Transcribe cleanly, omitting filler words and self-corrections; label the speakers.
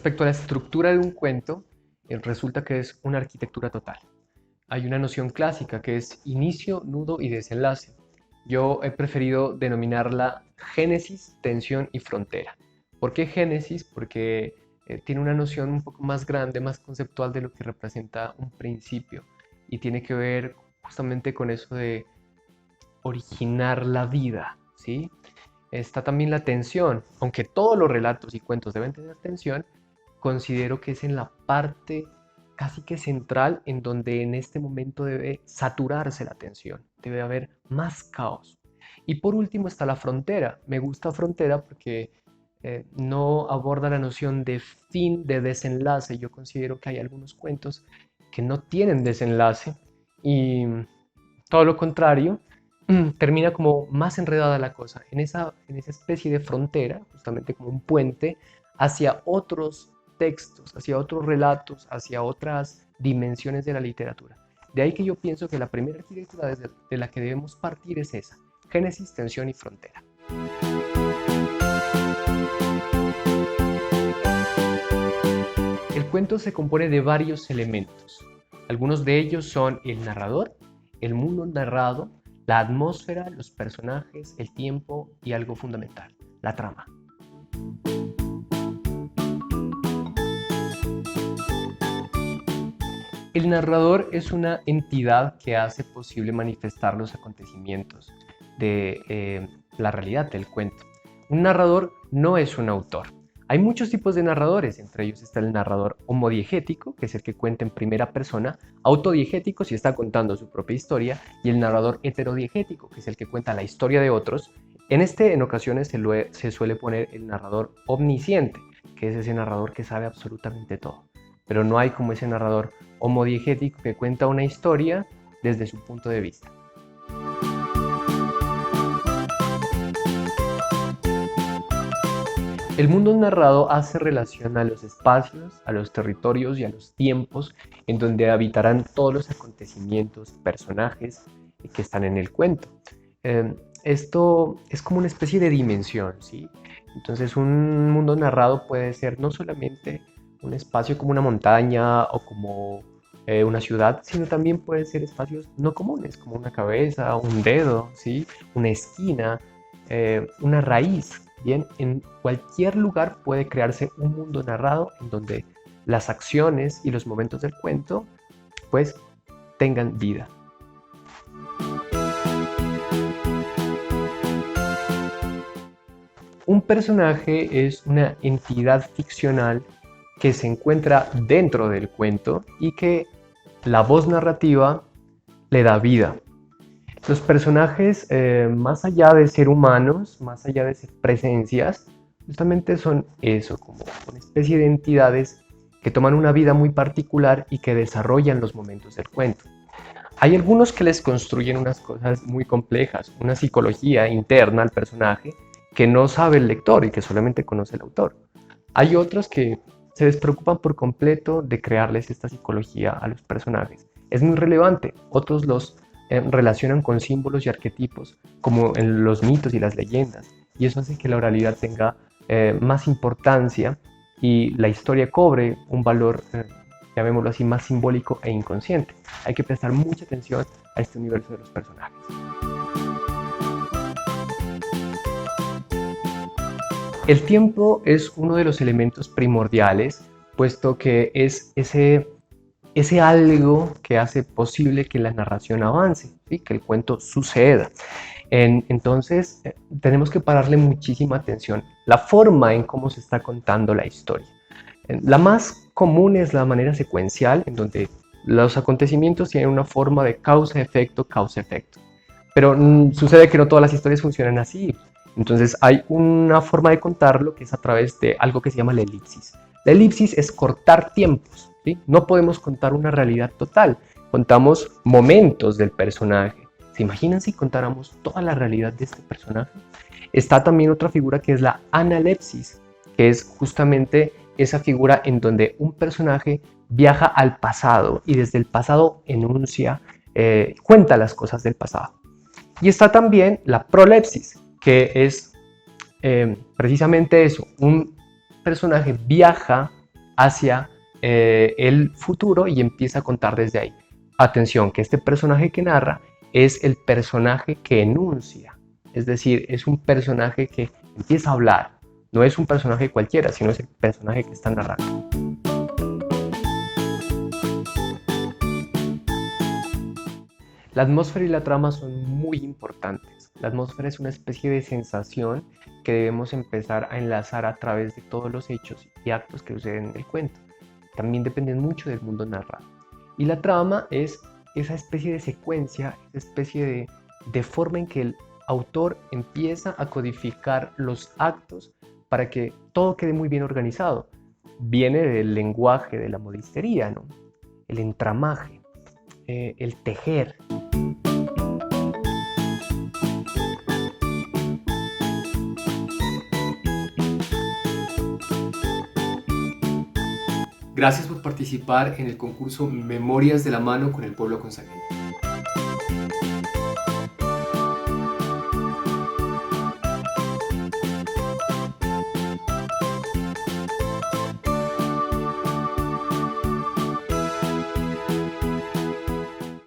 Speaker 1: Respecto a la estructura de un cuento, resulta que es una arquitectura total. Hay una noción clásica que es inicio, nudo y desenlace. Yo he preferido denominarla génesis, tensión y frontera. ¿Por qué génesis? Porque tiene una noción un poco más grande, más conceptual de lo que representa un principio y tiene que ver justamente con eso de originar la vida, ¿sí? Está también la tensión, aunque todos los relatos y cuentos deben tener tensión, considero que es en la parte casi que central en donde en este momento debe saturarse la tensión, debe haber más caos. Y por último está la frontera. Me gusta frontera porque no aborda la noción de fin, de desenlace. Yo considero que hay algunos cuentos que no tienen desenlace y todo lo contrario, termina como más enredada la cosa, en esa especie de frontera, justamente como un puente, hacia otros textos, hacia otros relatos, hacia otras dimensiones de la literatura. De ahí que yo pienso que la primera arquitectura de la que debemos partir es esa, génesis, tensión y frontera. El cuento se compone de varios elementos. Algunos de ellos son el narrador, el mundo narrado, la atmósfera, los personajes, el tiempo y algo fundamental, la trama. El narrador es una entidad que hace posible manifestar los acontecimientos de la realidad del cuento. Un narrador no es un autor. Hay muchos tipos de narradores, entre ellos está el narrador homodiegético, que es el que cuenta en primera persona, autodiegético si está contando su propia historia, y el narrador heterodiegético, que es el que cuenta la historia de otros. En ocasiones se suele poner el narrador omnisciente, que es ese narrador que sabe absolutamente todo. Pero no hay como ese narrador homodiegético que cuenta una historia desde su punto de vista. El mundo narrado hace relación a los espacios, a los territorios y a los tiempos en donde habitarán todos los acontecimientos, personajes que están en el cuento. Esto es como una especie de dimensión, ¿sí? Entonces un mundo narrado puede ser no solamente un espacio como una montaña o como una ciudad, sino también pueden ser espacios no comunes, como una cabeza, un dedo, ¿sí? Una esquina, una raíz. Bien, en cualquier lugar puede crearse un mundo narrado en donde las acciones y los momentos del cuento pues tengan vida. Un personaje es una entidad ficcional que se encuentra dentro del cuento y que la voz narrativa le da vida. Los personajes, más allá de ser humanos, más allá de ser presencias, justamente son eso, como una especie de entidades que toman una vida muy particular y que desarrollan los momentos del cuento. Hay algunos que les construyen unas cosas muy complejas, una psicología interna al personaje que no sabe el lector y que solamente conoce el autor. Hay otros que se despreocupan por completo de crearles esta psicología a los personajes. Es muy relevante, otros los relacionan con símbolos y arquetipos, como en los mitos y las leyendas, y eso hace que la oralidad tenga más importancia y la historia cobre un valor, llamémoslo así, más simbólico e inconsciente. Hay que prestar mucha atención a este universo de los personajes. El tiempo es uno de los elementos primordiales, puesto que es ese algo que hace posible que la narración avance, ¿sí? Que el cuento suceda. Entonces, tenemos que pararle muchísima atención. La forma en cómo se está contando la historia. La más común es la manera secuencial, en donde los acontecimientos tienen una forma de causa-efecto, causa-efecto. Pero sucede que no todas las historias funcionan así. Entonces, hay una forma de contarlo que es a través de algo que se llama la elipsis. La elipsis es cortar tiempos. ¿Sí? No podemos contar una realidad total, contamos momentos del personaje. ¿Se imaginan si contáramos toda la realidad de este personaje? Está también otra figura que es la analepsis, que es justamente esa figura en donde un personaje viaja al pasado y desde el pasado enuncia, cuenta las cosas del pasado. Y está también la prolepsis, que es precisamente eso, un personaje viaja hacia el futuro y empieza a contar desde ahí. Atención, que este personaje que narra es el personaje que enuncia, es decir, es un personaje que empieza a hablar, no es un personaje cualquiera, sino es el personaje que está narrando. La atmósfera y la trama son muy importantes. La atmósfera es una especie de sensación que debemos empezar a enlazar a través de todos los hechos y actos que suceden en el cuento. También dependen mucho del mundo narrado. Y la trama es esa especie de secuencia, esa especie de forma en que el autor empieza a codificar los actos para que todo quede muy bien organizado. Viene del lenguaje de la modistería, ¿no? El entramaje, el tejer. Gracias por participar en el concurso Memorias de la mano con el pueblo consanguíneo.